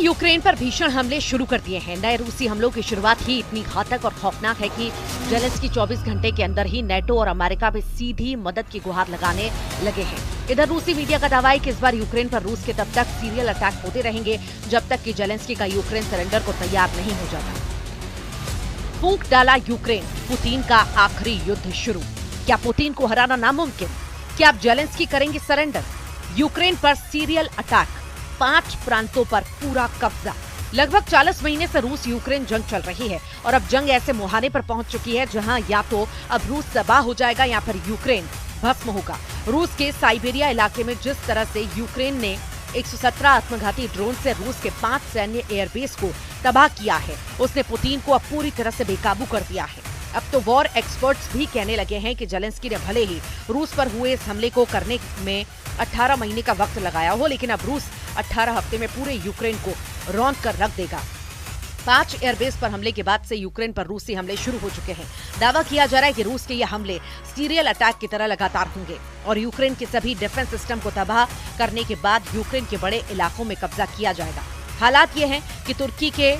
Ukraine पर भीषण हमले शुरू कर दिए हैं। नए रूसी हमलों की शुरुआत ही इतनी घातक और खौफनाक है कि जेलेंस्की 24 घंटे के अंदर ही नेटो और अमेरिका पे सीधी मदद की गुहार लगाने लगे हैं। इधर रूसी मीडिया का दावा है कि इस बार यूक्रेन पर रूस के तब तक सीरियल अटैक होते रहेंगे जब तक कि जेलेंस्की का यूक्रेन सरेंडर को तैयार नहीं हो जाता। फूंक डाला यूक्रेन, पुतिन का आखिरी युद्ध शुरू। क्या पुतिन को हराना नामुमकिन? क्या अब जेलेंस्की करेंगे सरेंडर? यूक्रेन पर सीरियल अटैक, 5 प्रांतों पर पूरा कब्जा। लगभग 40 महीने से रूस यूक्रेन जंग चल रही है और अब जंग ऐसे मुहाने पर पहुंच चुकी है जहां या तो अब रूस तबाह हो जाएगा या फिर यूक्रेन भस्म होगा। रूस के साइबेरिया इलाके में जिस तरह से यूक्रेन ने 117 आत्मघाती ड्रोन से रूस के 5 सैन्य एयरबेस को तबाह किया है, उसने पुतिन को अब पूरी तरह से बेकाबू कर दिया है। अब तो वॉर एक्सपर्ट्स भी कहने लगे हैं कि जेलेंस्की ने भले ही रूस पर हुए इस हमले को करने में 18 महीने का वक्त लगाया हो, लेकिन अब रूस 18 हफ्ते में पूरे यूक्रेन को रौंद कर रख देगा। 5 एयरबेस पर हमले के बाद से यूक्रेन पर रूसी हमले शुरू हो चुके हैं। दावा किया जा रहा है कि रूस के ये हमले सीरियल अटैक की तरह लगातार होंगे और यूक्रेन के सभी डिफेंस सिस्टम को तबाह करने के बाद यूक्रेन के बड़े इलाकों में कब्जा किया जाएगा। हालात ये हैं कि तुर्की के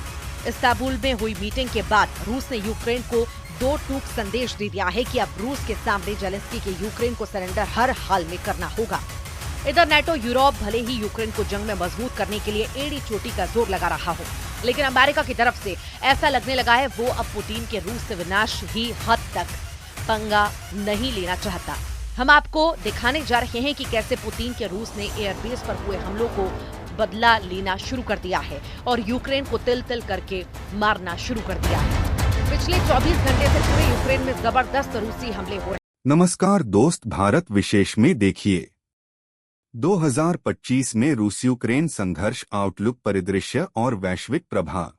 इस्तांबुल में हुई मीटिंग के बाद रूस ने यूक्रेन को 2 टूक संदेश दे दिया है कि अब रूस के सामने जेलेंस्की के यूक्रेन को सरेंडर हर हाल में करना होगा। इधर नेटो यूरोप भले ही यूक्रेन को जंग में मजबूत करने के लिए एड़ी चोटी का जोर लगा रहा हो, लेकिन अमेरिका की तरफ से ऐसा लगने लगा है वो अब पुतिन के रूस से विनाश ही हद तक पंगा नहीं लेना चाहता। हम आपको दिखाने जा रहे हैं कि कैसे पुतिन के रूस ने एयरबेस पर हुए हमलों को बदला लेना शुरू कर दिया है और यूक्रेन को तिल तिल करके मारना शुरू कर दिया है। पिछले 24 घंटे से पूरे यूक्रेन में जबरदस्त रूसी हमले हो रहे हैं। नमस्कार दोस्त, भारत विशेष में देखिए 2025 में रूस यूक्रेन संघर्ष आउटलुक, परिदृश्य और वैश्विक प्रभाव।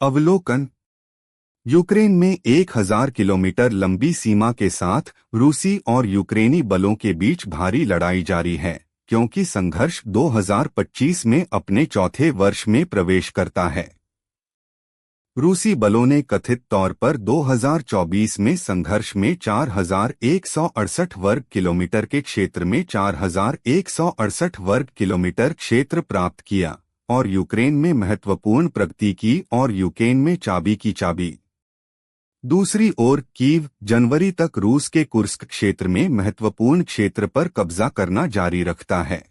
अवलोकन। यूक्रेन में 1000 किलोमीटर लंबी सीमा के साथ रूसी और यूक्रेनी बलों के बीच भारी लड़ाई जारी है, क्योंकि संघर्ष 2025 में अपने चौथे वर्ष में प्रवेश करता है। रूसी बलों ने कथित तौर पर 2024 में संघर्ष में 4168 वर्ग किलोमीटर के क्षेत्र में 4168 वर्ग किलोमीटर क्षेत्र प्राप्त किया और यूक्रेन में महत्वपूर्ण प्रगति की और यूक्रेन में चाबी की चाबी। दूसरी ओर कीव जनवरी तक रूस के कुर्स्क क्षेत्र में महत्वपूर्ण क्षेत्र पर कब्जा करना जारी रखता है।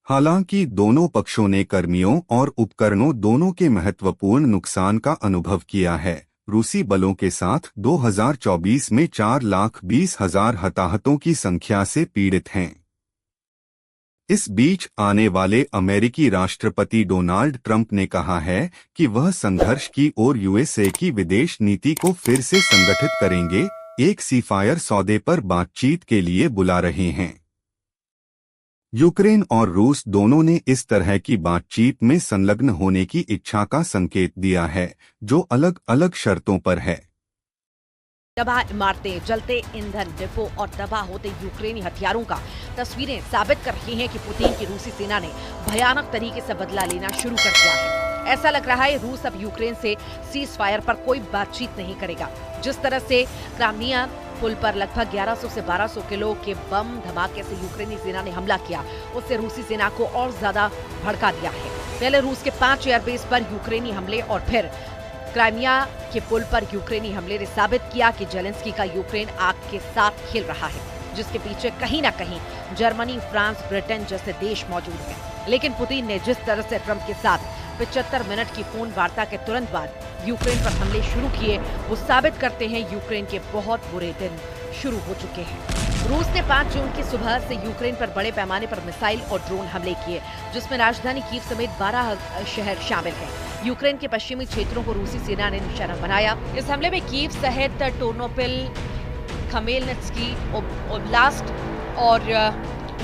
हालांकि दोनों पक्षों ने कर्मियों और उपकरणों दोनों के महत्वपूर्ण नुकसान का अनुभव किया है। रूसी बलों के साथ 2024 में 4,20,000 हताहतों की संख्या से पीड़ित हैं। इस बीच आने वाले अमेरिकी राष्ट्रपति डोनाल्ड ट्रंप ने कहा है कि वह संघर्ष की ओर यूएसए की विदेश नीति को फिर से संगठित करेंगे, एक सीफायर सौदे पर बातचीत के लिए बुला रहे हैं। यूक्रेन और रूस दोनों ने इस तरह की बातचीत में संलग्न होने की इच्छा का संकेत दिया है, जो अलग अलग शर्तों पर है। तबाह इमारतें, जलते ईंधन डिपो और तबाह होते यूक्रेनी हथियारों का तस्वीरें साबित कर रही हैं कि पुतिन की रूसी सेना ने भयानक तरीके से बदला लेना शुरू कर दिया है। ऐसा लग रहा है रूस अब यूक्रेन से सीज फायर पर कोई बातचीत नहीं करेगा। जिस तरह से क्राइमिया पुल पर लगभग 1100 से 1200 किलो के बम धमाके से यूक्रेनी सेना ने हमला किया, उससे रूसी सेना को और ज्यादा भड़का दिया है। पहले रूस के 5 एयरबेस पर यूक्रेनी हमले और फिर क्राइमिया के पुल पर यूक्रेनी हमले ने साबित किया कि जेलेंस्की का यूक्रेन आग के साथ खेल रहा है, जिसके पीछे कहीं न कहीं जर्मनी, फ्रांस, ब्रिटेन जैसे देश मौजूद हैं। लेकिन पुतिन ने जिस तरह से ट्रंप के साथ 75 मिनट की फोन वार्ता के तुरंत बाद यूक्रेन पर हमले शुरू किए, वो साबित करते हैं यूक्रेन के बहुत बुरे दिन शुरू हो चुके हैं। रूस ने 5 जून की सुबह से यूक्रेन पर बड़े पैमाने पर मिसाइल और ड्रोन हमले किए, जिसमें राजधानी कीव समेत 12 शहर शामिल हैं। यूक्रेन के पश्चिमी क्षेत्रों को रूसी सेना ने निशाना बनाया। इस हमले में कीव सहित टोर्नोपिल, खमेलनित्स्की ओब्लास्ट और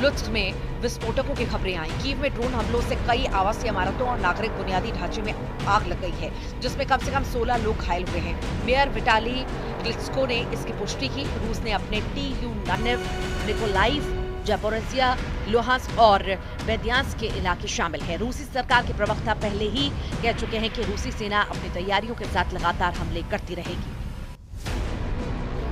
लुत्स्क में विस्फोटकों की खबरें आई। कीव में ड्रोन हमलों से कई आवासीय इमारतों और नागरिक बुनियादी ढांचे में आग लग गई है, जिसमें कम से कम 16 लोग घायल हुए हैं। मेयर विटाली क्लित्स्को ने इसकी पुष्टि की। रूस ने अपने TU-9 निकोलाइव, जापोरिजिया, लुहांस्क और बेद्यांस्क के इलाके शामिल हैं। रूसी सरकार के प्रवक्ता पहले ही कह चुके हैं कि रूसी सेना अपनी तैयारियों के साथ लगातार हमले करती रहेगी।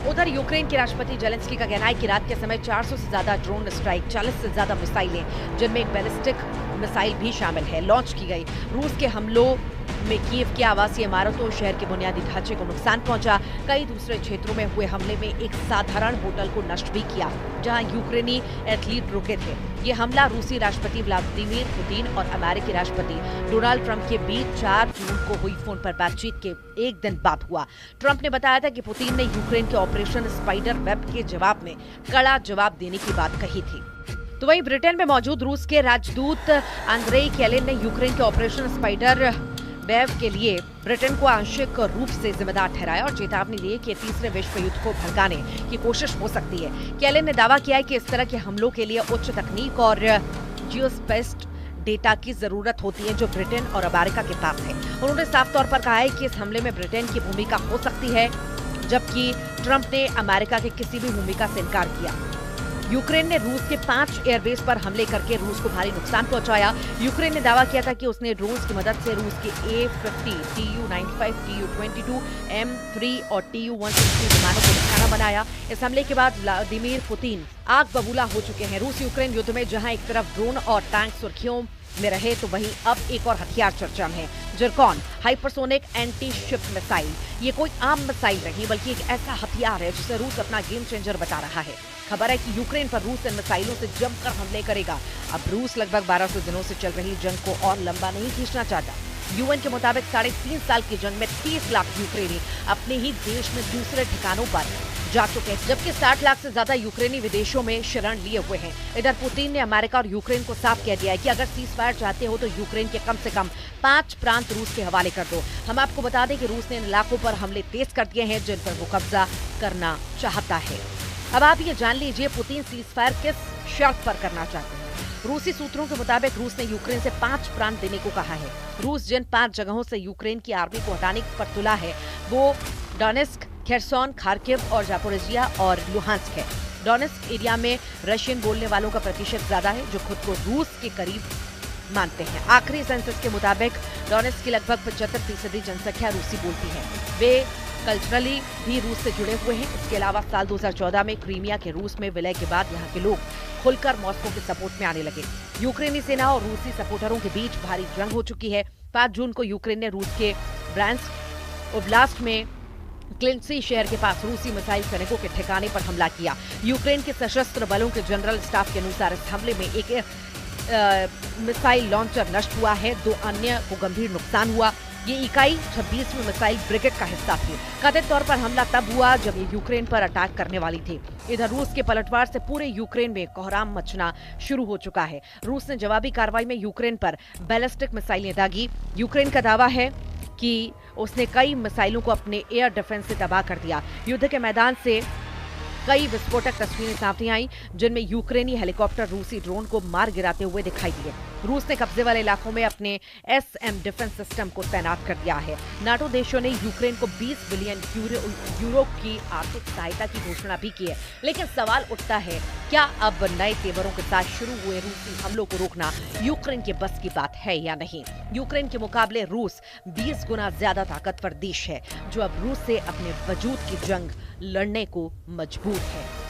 उधर यूक्रेन के राष्ट्रपति जेलेंस्की का कहना है कि रात के समय 400 से ज्यादा ड्रोन स्ट्राइक, 40 से ज्यादा मिसाइलें, जिनमें एक बैलिस्टिक मिसाइल भी शामिल है, लॉन्च की गई। रूस के हमलों में कीव की आवासीय इमारतों, शहर के बुनियादी ढांचे को नुकसान पहुंचा। कई दूसरे क्षेत्रों में हुए हमले में एक साधारण होटल को नष्ट भी किया, जहां यूक्रेनी एथलीट रुके थे। ये हमला रूसी राष्ट्रपति व्लादिमीर पुतिन और अमेरिकी राष्ट्रपति डोनाल्ड ट्रंप के बीच 4 जून को हुई फोन पर बातचीत के एक दिन बाद हुआ। ट्रंप ने बताया था कि पुतिन ने यूक्रेन के ऑपरेशन स्पाइडर वेब के जवाब में कड़ा जवाब देने की बात कही थी। तो वहीं ब्रिटेन में मौजूद रूस के राजदूत आंद्रेई केलिन ने यूक्रेन के ऑपरेशन स्पाइडर वेव के लिए ब्रिटेन को आंशिक रूप से जिम्मेदार ठहराया और चेतावनी दी कि तीसरे विश्व युद्ध को भड़काने की कोशिश हो सकती है। केलिन ने दावा किया है कि इस तरह के हमलों के लिए उच्च तकनीक और जियोस्पेस्ड डेटा की जरूरत होती है, जो ब्रिटेन और अमेरिका के पास है। उन्होंने साफ तौर पर कहा है कि इस हमले में ब्रिटेन की भूमिका हो सकती है, जबकि ट्रंप ने अमेरिका की किसी भी भूमिका से इनकार किया। यूक्रेन ने रूस के 5 एयरबेस पर हमले करके रूस को भारी नुकसान पहुंचाया। यूक्रेन ने दावा किया था कि उसने ड्रोन्स की मदद से रूस के A-50, Tu-95, Tu-22, M3 और Tu-160 विमानों को निशाना बनाया। इस हमले के बाद व्लादिमीर पुतिन आग बबूला हो चुके हैं। रूस यूक्रेन युद्ध में जहां एक तरफ ड्रोन और टैंक सुर्खियों में रहे, तो वहीं अब एक और हथियार चर्चा में है, Zircon hypersonic anti ship missile. ये कोई आम मिसाइल नहीं, बल्कि एक ऐसा हथियार है जिसे रूस अपना गेम चेंजर बता रहा है। खबर है कि यूक्रेन पर रूस इन मिसाइलों से जमकर हमले करेगा। अब रूस लगभग 1200 दिनों से चल रही जंग को और लंबा नहीं खींचना चाहता। यूएन के मुताबिक 3.5 साल की जंग में 30 लाख यूक्रेनी अपने ही देश में दूसरे ठिकानों पर जा चुके हैं, जबकि 60 लाख से ज्यादा यूक्रेनी विदेशों में शरण लिए हुए हैं। इधर पुतिन ने अमेरिका और यूक्रेन को साफ कह दिया है कि अगर सीजफायर चाहते हो तो यूक्रेन के कम से कम 5 प्रांत रूस के हवाले कर दो। हम आपको बता दें कि रूस ने इन इलाकों पर हमले तेज कर दिए हैं, जिन पर वो कब्जा करना चाहता है। अब आप ये जान लीजिए पुतिन सीजफायर किस शर्त पर करना चाहते हैं। रूसी सूत्रों के मुताबिक रूस ने यूक्रेन से 5 प्रांत देने को कहा है। रूस जिन 5 जगहों से यूक्रेन की आर्मी को हटाने पर तुला है, वो डोनेस्क, खेरसोन, खार्किव और जापोरिजिया और लुहांस्क है। डोनेस्क एरिया में रशियन बोलने वालों का प्रतिशत ज्यादा है, जो खुद को रूस के करीब मानते हैं। आखिरी सेंसस के मुताबिक डोनेस्क की लगभग 75% जनसंख्या रूसी बोलती है। वे कल्चरली भी रूस से जुड़े हुए हैं। इसके अलावा साल 2014 में क्रीमिया के रूस में विलय के बाद यहाँ के लोग खुलकर मॉस्को के सपोर्ट में आने लगे। यूक्रेनी सेना और रूसी सपोर्टरों के बीच भारी जंग हो चुकी है। 5 जून को यूक्रेन ने रूस के ब्रांस्क ओब्लास्ट में क्लिंसी शहर के पास रूसी मिसाइल सैनिकों के ठिकाने पर हमला किया। यूक्रेन के सशस्त्र बलों के जनरल स्टाफ के अनुसार इस हमले में एक मिसाइल लॉन्चर नष्ट हुआ है, 2 अन्य को गंभीर नुकसान हुआ। ये इकाई 26वीं मिसाइल ब्रिगेड का हिस्सा थी। कथित तौर पर हमला तब हुआ जब ये यूक्रेन पर अटैक करने वाली थी। इधर रूस के पलटवार से पूरे यूक्रेन में कोहराम मचना शुरू हो चुका है। रूस ने जवाबी कार्रवाई में यूक्रेन पर बैलिस्टिक मिसाइलें दागी। यूक्रेन का दावा है कि उसने कई मिसाइलों को अपने एयर डिफेंस से तबाह कर दिया। युद्ध के मैदान से कई विस्फोटक तस्वीरें सामने आई, जिनमें यूक्रेनी हेलीकॉप्टर रूसी ड्रोन को मार गिराते हुए दिखाई दिए। रूस ने कब्जे वाले इलाकों में अपने SM डिफेंस सिस्टम को तैनात कर दिया है। नाटो देशों ने यूक्रेन को 20 बिलियन यूरो की आर्थिक सहायता की घोषणा भी की है। लेकिन सवाल उठता है, क्या अब नए तेवरों के साथ शुरू हुए रूसी हमलों को रोकना यूक्रेन के बस की बात है या नहीं? यूक्रेन के मुकाबले रूस 20 गुना ज्यादा ताकतवर देश है, जो अब रूस से अपने वजूद की जंग लड़ने को मजबूर है।